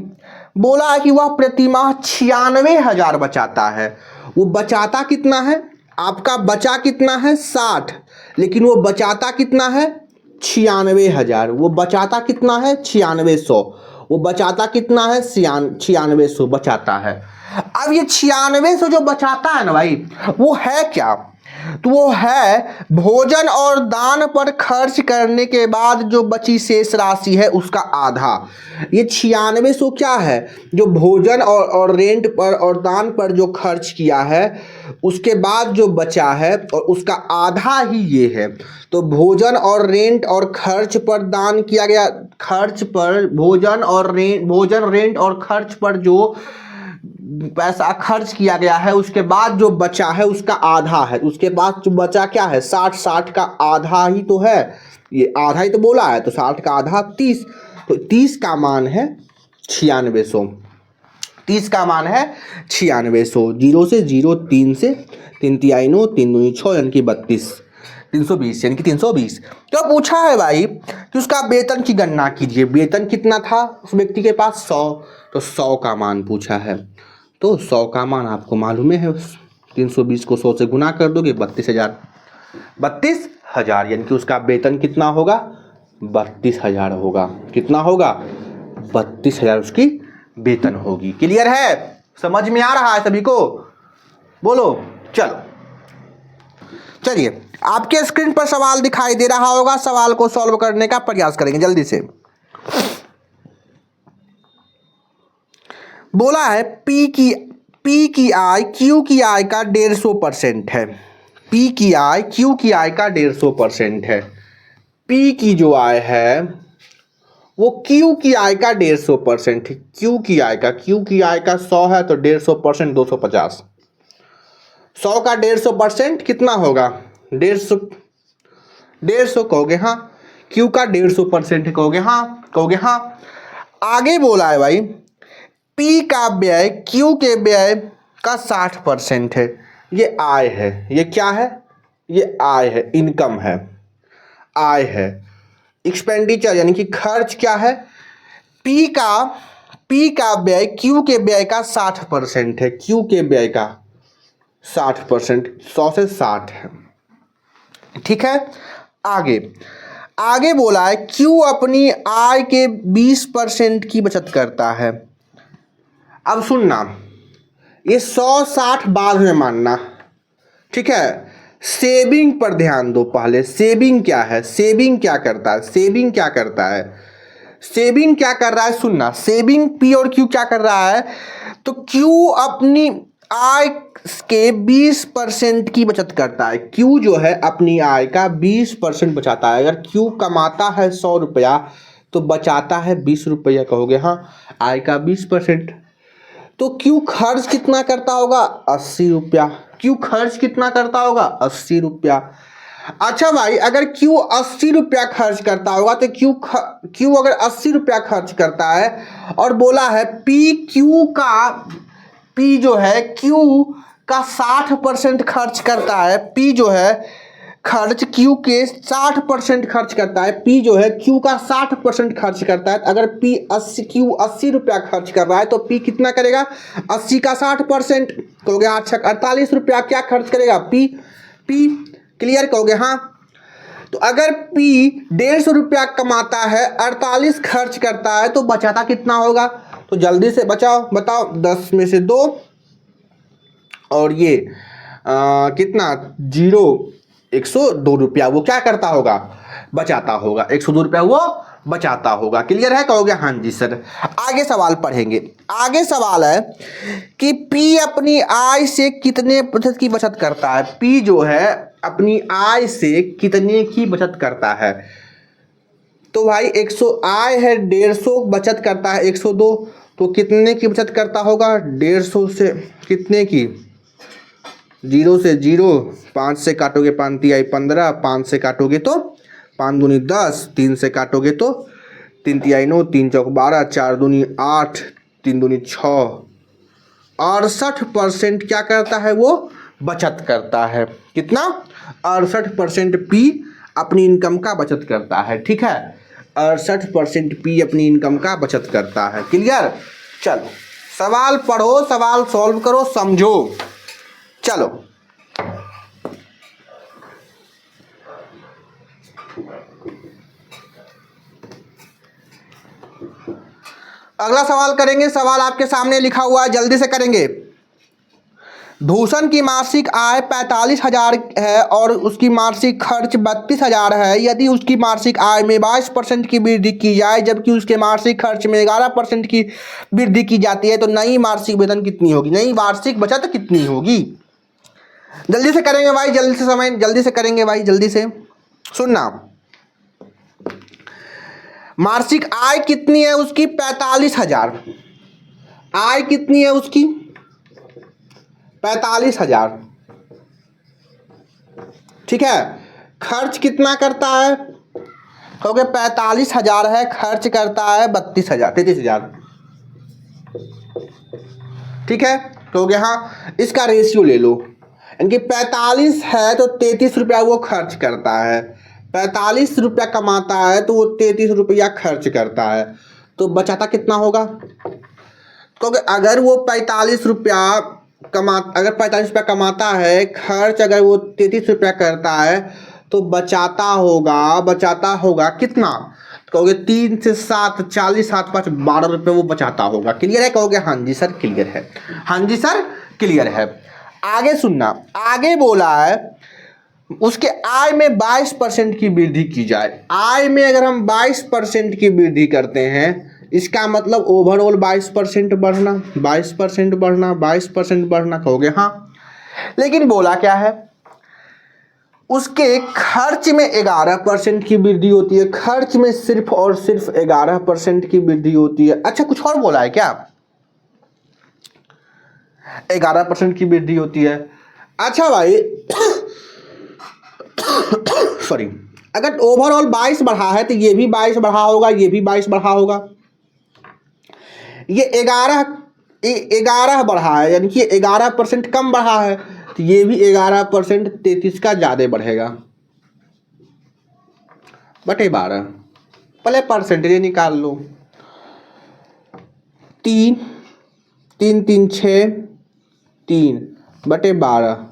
बोला है कि वह प्रतिमाह 96,000 बचाता है। वो बचाता कितना है, आपका बचा कितना है, 60, लेकिन वो बचाता कितना है, 96,000। वो बचाता कितना है, 9600। वो बचाता कितना है, 9600 बचाता है। अब ये 9600 जो बचाता है ना भाई, वो है क्या, तो वो है भोजन और दान पर खर्च करने के बाद जो बची शेष राशि है उसका आधा। ये 9600 क्या है, जो भोजन और रेंट पर और दान पर जो खर्च किया है उसके बाद जो बचा है, और उसका आधा ही ये है। तो भोजन और रेंट और खर्च पर दान किया गया, खर्च पर भोजन रेंट और खर्च पर जो पैसा खर्च किया गया है, उसके बाद जो बचा है उसका आधा है। उसके बाद जो बचा क्या है, 60 का आधा ही तो है, ये आधा ही तो बोला है, तो 60 का आधा 30। तो 30 का मान है 9600। 30 का मान है 9600। 0 से 0, 3 से 3 तिहाई 9, 3 दूनी 6, यानी कि 32, 320, यानी कि 320। तो पूछा है भाई कि उसका वेतन की गणना कीजिए। वेतन कितना था उस व्यक्ति के पास, 100। तो 100 का मान पूछा है, तो 100 का मान आपको मालूम है, 320 को 100 से गुना कर दोगे, 32,000। 32,000, यानी कि उसका वेतन कितना होगा, 32,000 होगा। कितना होगा, 32,000 उसकी वेतन होगी। क्लियर है, समझ में आ रहा है सभी को, बोलो। चलो चलिए, आपके स्क्रीन पर सवाल दिखाई दे रहा होगा, सवाल को सॉल्व करने का प्रयास करेंगे जल्दी से। बोला है पी की आय क्यू की आय का 150% है। पी की आय क्यू की आय का 150% है। पी की जो आय है वो क्यू की आय का 150% है। क्यू की आय का 100 है, तो 150% 250। 100 का 150% कितना होगा, 150 कहोगे हाँ। क्यू का 150% कहोगे हाँ, कहोगे हाँ। आगे बोला है भाई पी का व्यय क्यू के व्यय का 60% है। ये आय है, ये क्या है, ये आय है, इनकम है, आय है। एक्सपेंडिचर यानी कि खर्च क्या है, पी का व्यय क्यू के व्यय का 60% है। क्यू के व्यय का 60%, 100 से 60 है। ठीक है, आगे बोला है क्यू अपनी आय के 20% की बचत करता है। अब सुनना, ये 100 60 बाद में मानना, ठीक है। सेविंग पर ध्यान दो पहले। सेविंग क्या है, सेविंग क्या करता है, सेविंग क्या करता है, सेविंग क्या कर रहा है, सुनना। सेविंग पी और क्यू क्या कर रहा है, तो क्यू अपनी आय के 20% की बचत करता है। क्यू जो है अपनी आय का 20% बचाता है। अगर क्यू कमाता है 100 रुपया तो बचाता है 20 रुपया। कहोगे हाँ, आय का 20%। तो क्यू खर्च कितना करता होगा, 80 रुपया। क्यू खर्च कितना करता होगा, 80 रुपया। अच्छा भाई, अगर क्यू 80 रुपया खर्च करता होगा तो क्यू अगर 80 रुपया खर्च करता है और बोला है पी जो है क्यू का 60% खर्च करता है, पी जो है खर्च क्यू के 60% खर्च करता है, पी जो है क्यू का 60% खर्च करता है। अगर क्यू 80 रुपया खर्च कर रहा है तो पी कितना करेगा? 80 का 60% कहोगे 48 रुपया क्या खर्च करेगा पी? क्लियर कहोगे हाँ। तो अगर पी 150 रुपया कमाता है, 48 खर्च करता है, तो बचाता कितना होगा? तो जल्दी से बताओ 10 में से 2 और ये कितना 0, 102 रुपया वो क्या करता होगा? बचाता होगा। 102 रुपया वो बचाता होगा। क्लियर है कहोगे हाँ जी सर। आगे सवाल पढ़ेंगे। आगे सवाल है कि पी अपनी आय से कितने प्रतिशत की बचत करता है? पी जो है अपनी आय से कितने की बचत करता है? तो भाई 100 आय है, 150 बचत करता है 102, तो कितने की बचत करता होगा? 150 से कितने की? 0 से 0, 5 से काटोगे 5 तिहाई 15, 5 से काटोगे तो 5 दूनी 10, 3 से काटोगे तो 3 तिहाई 9, 3 चौक 12, 4 दूनी 8, 3 दूनी 6, 68% क्या करता है वो? बचत करता है। कितना? 68% पी अपनी इनकम का बचत करता है। ठीक है, 68% पी अपनी इनकम का बचत करता है। क्लियर? चलो सवाल पढ़ो, सवाल सॉल्व करो, समझो। चलो अगला सवाल करेंगे। सवाल आपके सामने लिखा हुआ है, जल्दी से करेंगे। भूषण की मासिक आय 45,000 है और उसकी मासिक खर्च 32,000 है। यदि उसकी मासिक आय में 22% की वृद्धि की जाए जबकि उसके मासिक खर्च में 11% की वृद्धि की जाती है तो नई मासिक वेतन कितनी होगी? नई वार्षिक बचत कितनी होगी? जल्दी से करेंगे भाई, जल्दी से करेंगे भाई, जल्दी से सुनना। मासिक आय कितनी है उसकी? 45,000। आय कितनी है उसकी? 45,000। ठीक है, खर्च कितना करता है? क्योंकि 45,000 है, खर्च करता है 33,000। ठीक है, तो हाँ इसका रेशियो ले लो। इनकी 45 है तो 33 रुपया वो खर्च करता है। 45 रुपया कमाता है तो वो 33 रुपया खर्च करता है, तो बचाता कितना होगा? क्योंकि अगर वो 45 रुपया कमाता है, खर्च अगर वो 33 रुपया करता है, तो बचाता होगा कितना? कहोगे 3 से 7, 40, 7, 5, 12 रुपये वो बचाता होगा। क्लियर है कहोगे हाँ जी सर क्लियर है। हाँ जी सर क्लियर है। आगे सुनना, आगे बोला है उसके आय में 22% की वृद्धि की जाए। आय में अगर हम 22% की वृद्धि करते हैं, इसका मतलब ओवरऑल 22% बढ़ना, 22% बढ़ना, 22% बढ़ना कहोगे हाँ। लेकिन बोला क्या है? उसके खर्च में 11% की वृद्धि होती है। खर्च में सिर्फ और सिर्फ 11% की वृद्धि होती है। अच्छा कुछ और बोला है क्या? 11% की वृद्धि होती है। अच्छा भाई सॉरी, अगर ओवरऑल 22 बढ़ा है तो ये भी 22 बढ़ा होगा, ये भी 22 बढ़ा होगा। ये 11 बढ़ा है, यानी कि 11% कम बढ़ा है, तो ये भी 11% 33 का ज़्यादा बढ़ेगा बटे 12। पहले परसेंटेज निकाल लो। 3, 3, 3, 6, 3 बटे 12,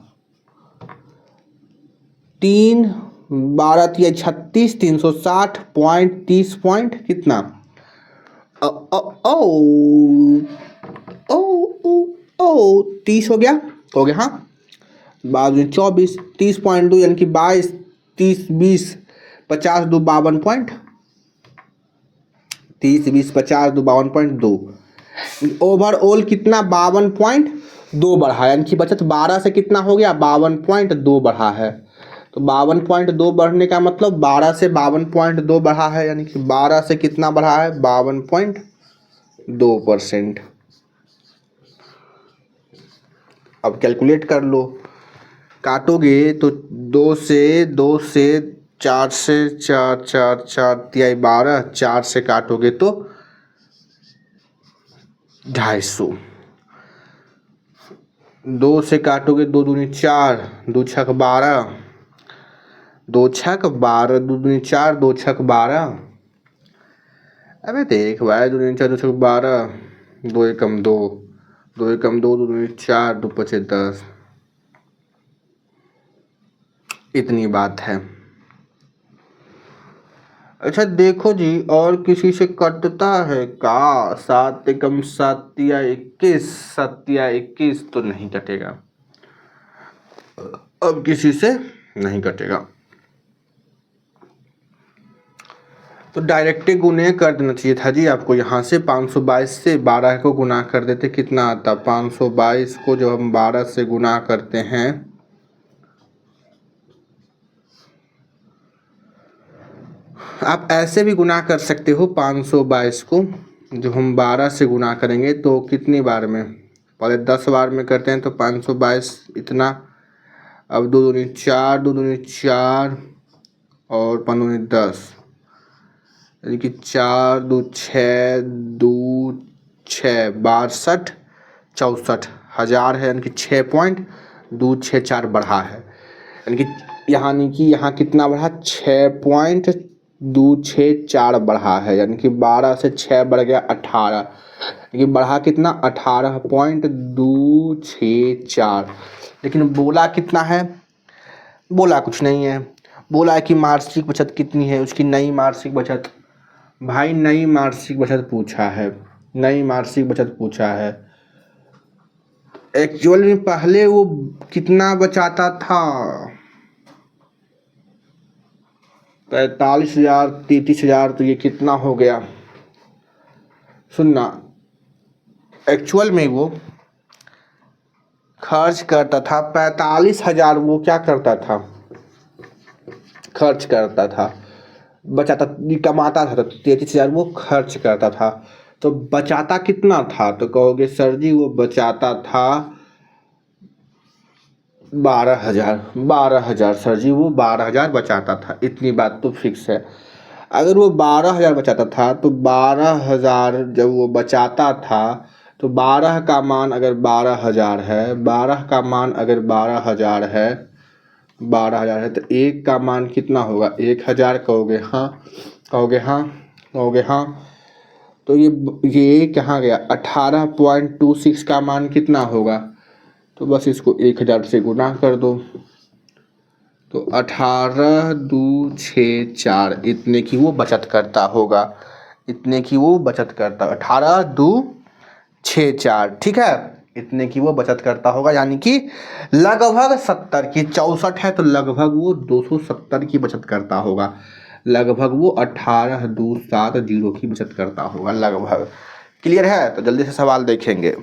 3, 12 तिया 36, 360 पॉइंट 30 पॉइंट कितना? ओ 30 हो गया हाँ। बाद में 24, 30.2 यानी कि 22, 30, 20, 50, 2, 52 पॉइंट, 30, 20, 50, 2, 52.2। ओवरऑल कितना? 52.2 बढ़ा, यानी कि बचत 12 से कितना हो गया? 52.2 बढ़ा है। तो 52.2 बढ़ने का मतलब 12 से 52.2 बढ़ा है, यानी कि 12 से कितना बढ़ा है? 52.2%। अब कैलकुलेट कर लो, काटोगे तो 2 से 4 से 4 4 4 तिहाई 12, 4 से काटोगे तो 250। 2 से काटोगे 2 दूनी 4, 2 छक 12, 2 छक 12, 2 दूनी 4, 2 छक 12। अबे देख भाई, 2 दूनी 4, 2 छक 12, 2 एकम 2, 2 एकम 2, 2 दूनी 4, 2 पचे 10। इतनी बात है। अच्छा देखो जी, और किसी से कटता है का? 7 एकम 7 तिया 21, 7 तिया 21 तो नहीं कटेगा, अब किसी से नहीं कटेगा। तो डायरेक्ट गुने कर देना चाहिए था जी आपको। यहाँ से 522 से 12 को गुना कर देते, कितना आता? 522 को जब हम 12 से गुना करते हैं, आप ऐसे भी गुना कर सकते हो। 522 को जो हम 12 से गुना करेंगे तो कितनी बार में? पहले 10 बार में करते हैं तो 522 इतना। अब 2 दूनी 4, 2 दूनी 4 और 5 दूनी 10, यानी कि 4 2 6, 2 6 62 64 हज़ार है, यानी कि 6.264 बढ़ा है। यानी कि यहाँ कितना बढ़ा? 6.264 बढ़ा है, यानी कि 12 से 6 बढ़ गया 18, यानी कि बढ़ा कितना? 18.264। लेकिन बोला कितना है? बोला कुछ नहीं है। बोला है कि मासिक बचत कितनी है उसकी, नई मासिक बचत। भाई नई मासिक बचत पूछा है, नई मासिक बचत पूछा है। एक्चुअल में पहले वो कितना बचाता था? 45,000, 33,000, तो ये कितना हो गया? सुनना, एक्चुअल में वो खर्च करता था 45,000। वो क्या करता था? खर्च करता था। बचाता, कमाता था तो 33,000 वो खर्च करता था। तो बचाता कितना था? तो कहोगे सर जी वो बचाता था 12,000। 12,000 सर जी, वो 12,000 बचाता था। इतनी बात तो फिक्स है। अगर वो 12,000 बचाता था तो 12,000 जब वो बचाता था तो 12 का मान अगर 12,000 है, 12 का मान अगर 12,000 है, 12,000 है तो 1 का मान कितना होगा? 1,000। कहोगे हाँ, कहोगे हाँ, कहोगे हाँ। तो ये कहाँ गया? 18.26 का मान कितना होगा? तो बस इसको 1,000 से गुना कर दो तो 18,264 इतने की वो बचत करता होगा। इतने की वो बचत करता, 18,264, ठीक है, इतने की वो बचत करता होगा। यानी कि लगभग 70 की, 64 है तो लगभग वो 270 की बचत करता होगा। लगभग वो 18,270 की बचत करता होगा लगभग। क्लियर है? तो जल्दी से सवाल देखेंगे।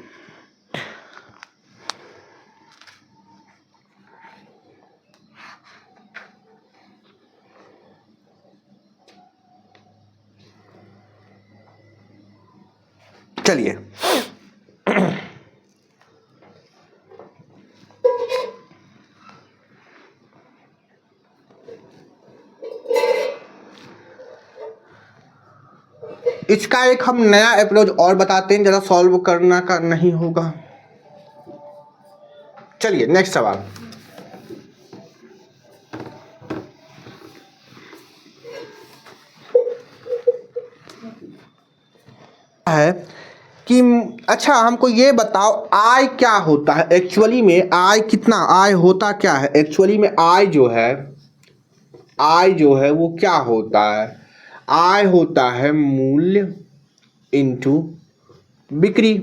चलिए इसका एक हम नया अप्रोच और बताते हैं, ज़्यादा सॉल्व करना का नहीं होगा। चलिए नेक्स्ट सवाल है कि अच्छा हमको ये बताओ आय क्या होता है एक्चुअली में? आय कितना? आय होता क्या है एक्चुअली में? आय जो है, आय जो है वो क्या होता है? आय होता है मूल्य इनटू बिक्री।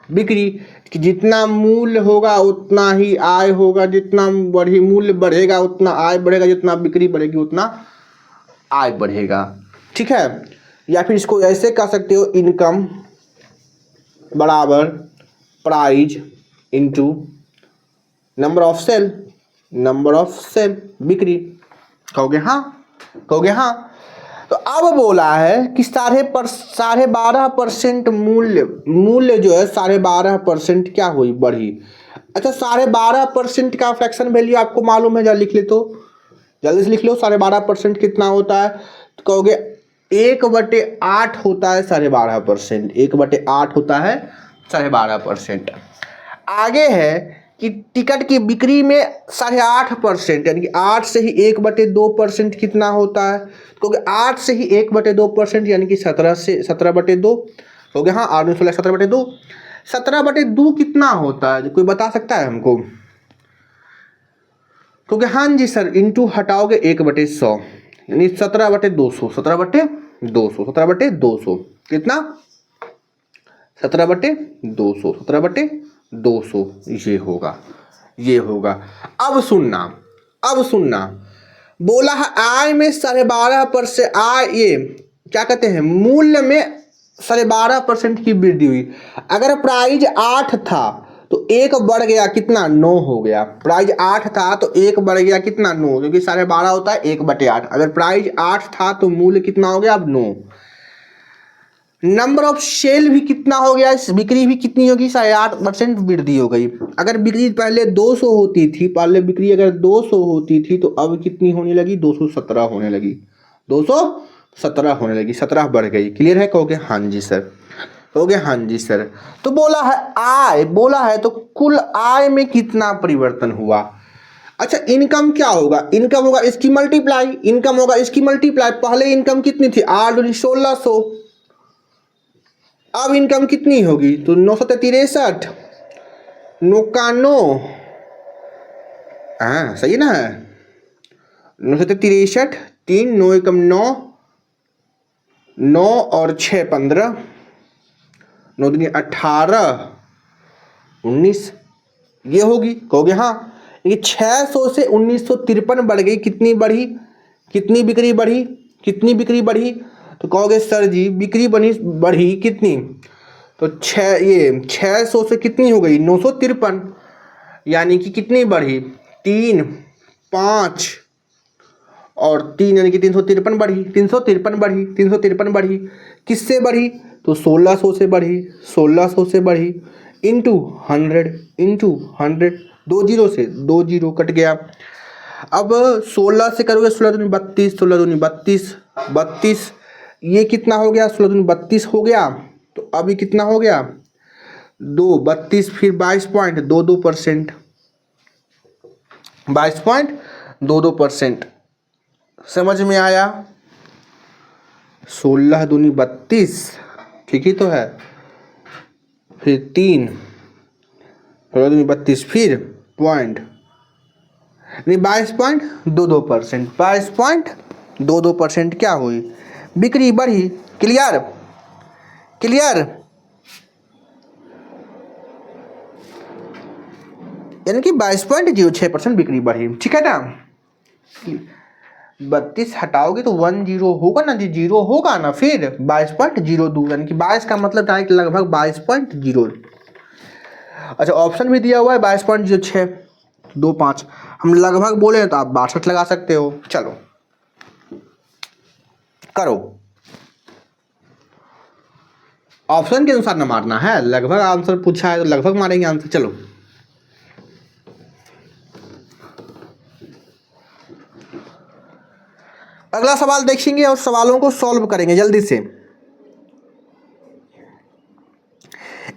बिक्री कि जितना मूल्य होगा उतना ही आय होगा, जितना मूल्य बढ़ेगा उतना आय बढ़ेगा, जितना बिक्री बढ़ेगी उतना आय बढ़ेगा, ठीक है। या फिर इसको ऐसे कह सकते हो, इनकम बराबर price into number of sale, number of sale, बिक्री। कहोगे हाँ, कहोगे हाँ। तो अब बोला है कि 12.5% मूल्य जो है 12.5% क्या हुई? बढ़ी। अच्छा 12.5% का फ्रैक्शन वैल्यू आपको मालूम है, जरा लिख ले तो जल्दी से लिख लो। 12.5% कितना होता है? तो कहोगे 1/8 होता है 12.5%। 1/8 होता है 12.5%। आगे है कि टिकट की बिक्री में 8.5% यानी कि 8 से ही 1/2% कितना होता है? क्योंकि 8 से ही 1/2% यानी कि 17 से 17/2 हो गया। हाँ 8 16 17/2। 17/2 कितना होता है, कोई बता सकता है हमको? क्योंकि हाँ जी सर, इंटू हटाओगे 1/100 यानी 17/200। 17/200 17/200 कितना? 17/200 17/200 ये होगा, ये होगा। अब सुनना बोला है आय में 12.5% आय, ये क्या कहते हैं, मूल्य में 12.5% की वृद्धि हुई। अगर प्राइज 8 था तो 1 बढ़ गया, कितना? 9 हो गया। प्राइज 8 था तो 1 बढ़ गया, कितना? 9, क्योंकि 12.5 होता है 1/8। अगर प्राइज 8 था तो मूल्य कितना हो गया? अब 9। नंबर ऑफ सेल भी कितना हो गया? बिक्री भी कितनी होगी? 8.5% वृद्धि हो गई। अगर बिक्री पहले 200 होती थी, पहले बिक्री अगर 200 होती थी तो अब कितनी होने लगी? 217 होने लगी। 217 होने लगी, 17 बढ़ गई। क्लियर है? कहोगे हाँ जी सर, कहोगे हाँ जी सर। तो बोला है आय, बोला है तो कुल आय में कितना परिवर्तन हुआ? अच्छा इनकम क्या होगा? इनकम होगा इसकी मल्टीप्लाई, इनकम होगा इसकी मल्टीप्लाई। पहले इनकम कितनी थी? 8 दूनी 1600। अब इनकम कितनी होगी? तो 963 9 का 9, हाँ सही ना है? 963 3 9 एकम 9 9 और 6 15 9 दूनी 18 19 ये होगी। कहोगे हाँ, ये 600 से 1953 बढ़ गई। कितनी बढ़ी? कितनी बिक्री बढ़ी? कितनी बिक्री बढ़ी? तो कहोगे सर जी बिक्री बढ़ी कितनी? तो 600 से कितनी हो गई? 953, यानी कि कितनी बढ़ी? 3 5 और 3 यानी कि 353 बढ़ी। 353 बढ़ी, 353 बढ़ी। किससे बढ़ी? तो 1600 से बढ़ी, 1600 से बढ़ी इंटू 100 2 जीरो से 2 जीरो कट गया। अब 16 से करोगे 16 दूनी 32, 16 दूनी 32 32, ये कितना हो गया? 16 दूनी 32 हो गया। तो अभी कितना हो गया? 2 32 फिर 22.22%, 22.22%। समझ में आया? 16 दूनी 32 ठीक ही तो है, फिर 3 16 दूनी 32 फिर पॉइंट नहीं 22.22%। 22.22% क्या हुई? बिक्री बढ़ी। क्लियर? क्लियर? यानी कि 22.06% बिक्री बढ़ी। ठीक है ना? 32 हटाओगे तो 10 होगा ना जी, 0 होगा ना, फिर 22.02 यानी कि 22 का मतलब डायरेक्ट लगभग 22.0। अच्छा ऑप्शन भी दिया हुआ है 22.06 25। हम लगभग बोले तो आप 62 लगा सकते हो। चलो करो, ऑप्शन के अनुसार ना मारना है। लगभग आंसर पूछा है तो लगभग मारेंगे आंसर। चलो अगला सवाल देखेंगे और सवालों को सॉल्व करेंगे जल्दी से।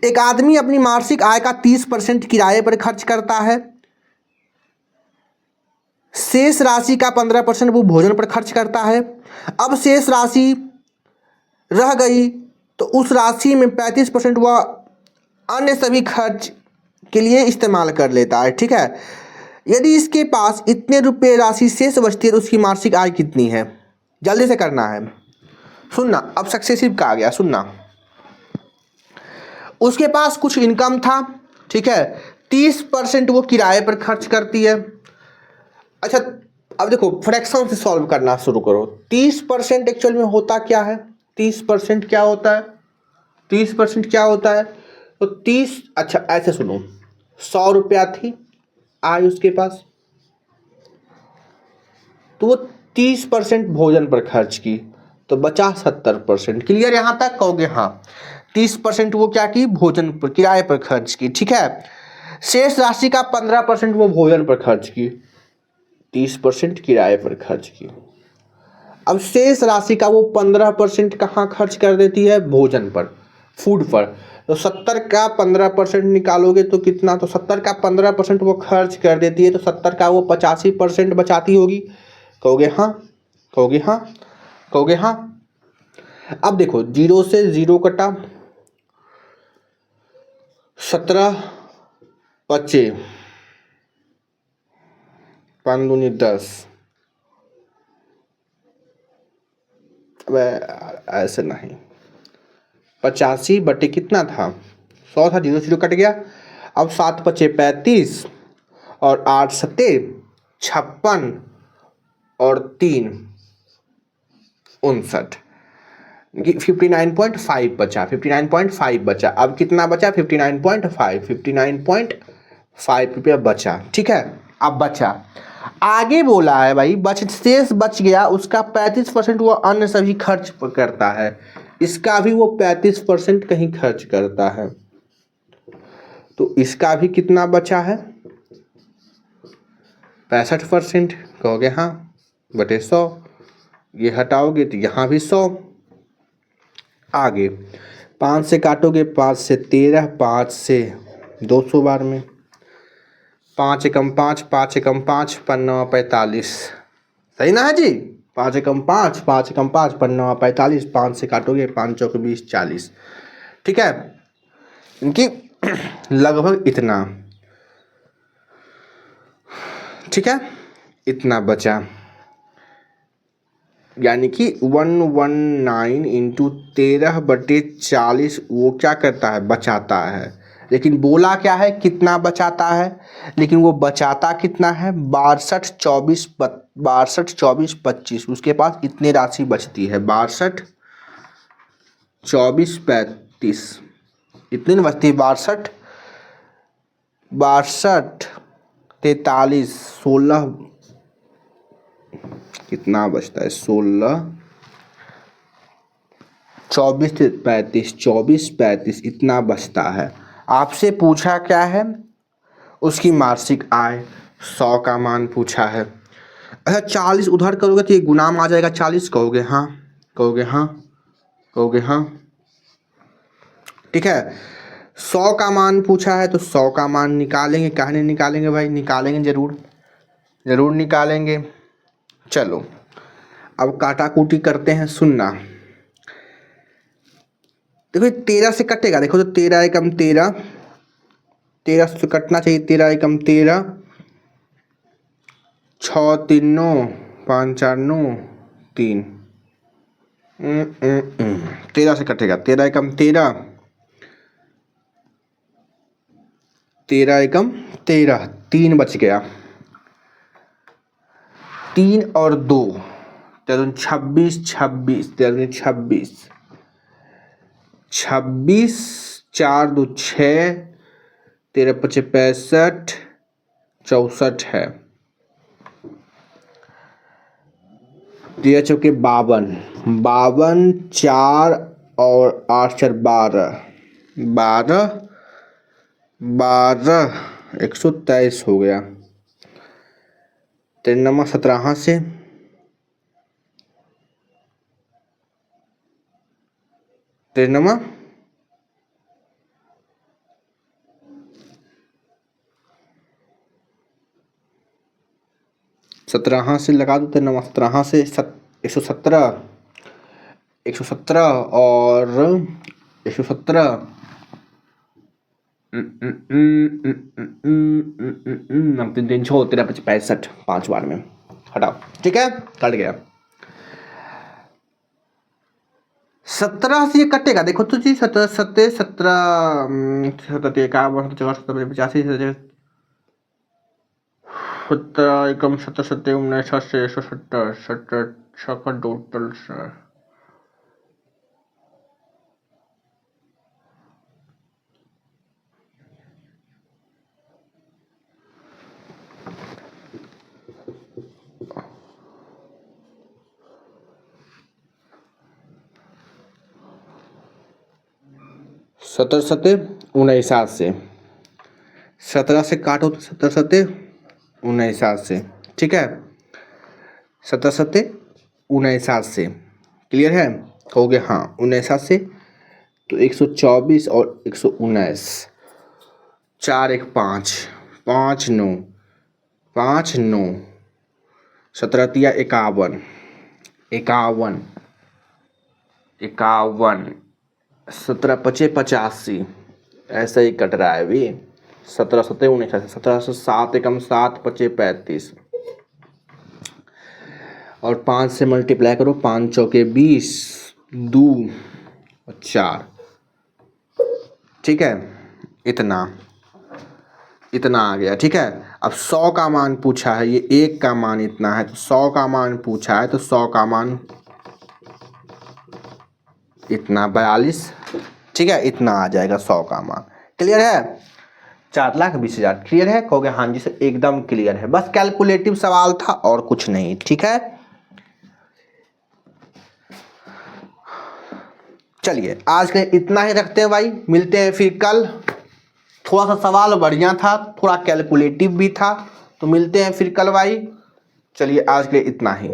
एक आदमी अपनी मासिक आय का 30% किराए पर खर्च करता है। शेष राशि का 15% वो भोजन पर खर्च करता है। अब शेष राशि रह गई तो उस राशि में 35% वह अन्य सभी खर्च के लिए इस्तेमाल कर लेता है। ठीक है, यदि इसके पास इतने रुपए राशि शेष बचती है तो उसकी मासिक आय कितनी है? जल्दी से करना है। सुनना, अब सक्सेसिव का आ गया। सुनना, उसके पास कुछ इनकम था, ठीक है, 30% वो किराए पर खर्च करती है। अच्छा अब देखो फ्रैक्शन से सॉल्व करना शुरू करो। 30% एक्चुअल में होता क्या है? 30% क्या होता है? 30% क्या होता है? तो 30, अच्छा ऐसे सुनो, 100 रुपया थी आय उसके पास, तो वो 30% भोजन पर खर्च की तो बचा 70%। क्लियर यहाँ तक? कहोगे हाँ। 30% वो क्या की? भोजन पर, किराए पर खर्च की। ठीक है, शेष राशि का 15% वो भोजन पर खर्च की, 30% किराए पर खर्च की। अब शेष राशि का वो 15% कहाँ खर्च कर देती है? भोजन पर, फूड पर। तो 70 का 15% निकालोगे तो कितना? तो 70 का 15% वो खर्च कर देती है, तो 70 का वो 85% बचाती होगी। कहोगे हाँ, कहोगे हाँ, कहोगे हाँ। अब देखो, 0 से 0 कटा, 17 बचे, 5 दूनी 10। अब ऐसे नहीं, 85 बटे कितना था? 100 था, 0 0 कट गया। अब 7 बचे 35 और 8 सत्ते 56 और 3 59, 59.5 बचा, 59.5 बचा। अब कितना बचा? 59.5, 59.5 रुपया बचा। ठीक है, अब बचा, आगे बोला है भाई शेष बच गया, उसका 35% वो अन्य सभी खर्च करता है, इसका भी वो 35% कहीं खर्च करता है। तो इसका भी कितना बचा है? 65%। कहोगे हाँ, बटे 100। ये हटाओगे तो यहाँ भी 100। आगे 5 से काटोगे, 5 से 13, 5 से 200 बार में, 5 एकम 5, 5 एकम 5, 5 45। सही ना है जी? 5 एकम 5, 5 एकम 5, 5 45। 5 से काटोगे, 5 चौक 20, 40। ठीक है, इनकी लगभग इतना। ठीक है, इतना बचा, यानी कि 119 इंटू 13 बटे 40 वो क्या करता है? बचाता है। लेकिन बोला क्या है? कितना बचाता है? लेकिन वो बचाता कितना है? 62 24 62 24 25। उसके पास इतनी राशि बचती है, 62 24 35। इतनी न बचती है, 62 43 16, कितना बचता है? 16 24 35, 24 35 इतना बचता है। आपसे पूछा क्या है? उसकी मासिक आय, 100 का मान पूछा है। अच्छा, 40 उधर करोगे तो ये गुना में आ जाएगा 40। कहोगे हाँ, कहोगे हाँ, कहोगे हाँ। ठीक है, 100 का मान पूछा है तो 100 का मान निकालेंगे। कहाँ नहीं निकालेंगे भाई? निकालेंगे जरूर, जरूर निकालेंगे। चलो, अब काटा कूटी करते हैं, सुनना। देखो 13 से कटेगा, देखो तो 13 एकम 13, 13 से कटना चाहिए, 13 एकम 13, 6 3 9, 5 4 9 3। 13 से कटेगा, 13 एकम 13, 13 एकम 13, 3 बच गया, 3 और 2 26, 26 26, 26, 4 2 6, 13 5 65, 64 है, 13 चौके 52, 52, 4 और 8 4 12, 12 12 123 हो गया। 13 17 से 13 17 से लगा दो, 13 17 से 117, 117 और 117, 3 3 6 13 5 65, 5 बार में हटाओ। ठीक है, कट गया। 17 से ये कटेगा, देखो तो जी, 17 17 17 17 51 17 85 17 एकम 17 17 19 80 170 70 56 टोटल से 17 17 19 से 17 से काटो तो 17 सत्ते 49, ठीक है, 17 सत्ते 49, क्लियर है, कहोगे हाँ 49 तो 124 और 119, 4 1 5 5 9 5 9, 17 तिया 51 51 51, 17 पचे 85, ऐसा ही कट रहा है अभी। 17 सत्ते 49, 17 से 7 एकम 7 पचे 35 और 5 से मल्टीप्लाई करो, 5 चौके 20, 2 और 4, ठीक है, इतना आ गया, ठीक है। अब 100 का मान पूछा है, ये 1 का मान इतना है, तो 100 का मान पूछा है तो 100 का मान इतना 42, ठीक है, इतना आ जाएगा 100 का मान। क्लियर है, 4,20,000 क्लियर है, कहोगे हाँ जी सर एकदम क्लियर है। बस कैलकुलेटिव सवाल था और कुछ नहीं, ठीक है। चलिए आज के इतना ही रखते हैं भाई, मिलते हैं फिर कल। थोड़ा सा सवाल बढ़िया था, थोड़ा कैलकुलेटिव भी था, तो मिलते हैं फिर कल भाई। चलिए आज के लिए इतना ही।